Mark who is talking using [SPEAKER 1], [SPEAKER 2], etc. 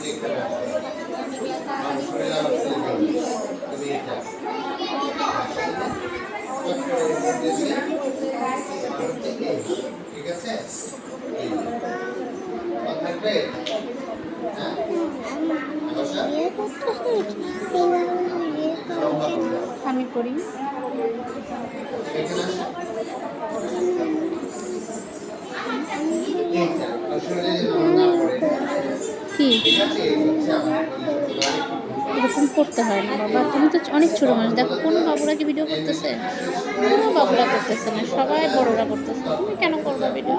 [SPEAKER 1] ঠিক আছে থাকবে
[SPEAKER 2] আমি করি কি এরকম করতে হয় না বাবা, তুমি তো অনেক ছোটো মানুষ। দেখো কোনো বাবুরা কি ভিডিও করতেছে? কোনো বাবুরা করতেছে না, সবাই বড়রা করতেছে। তুমি কেন করবা ভিডিও?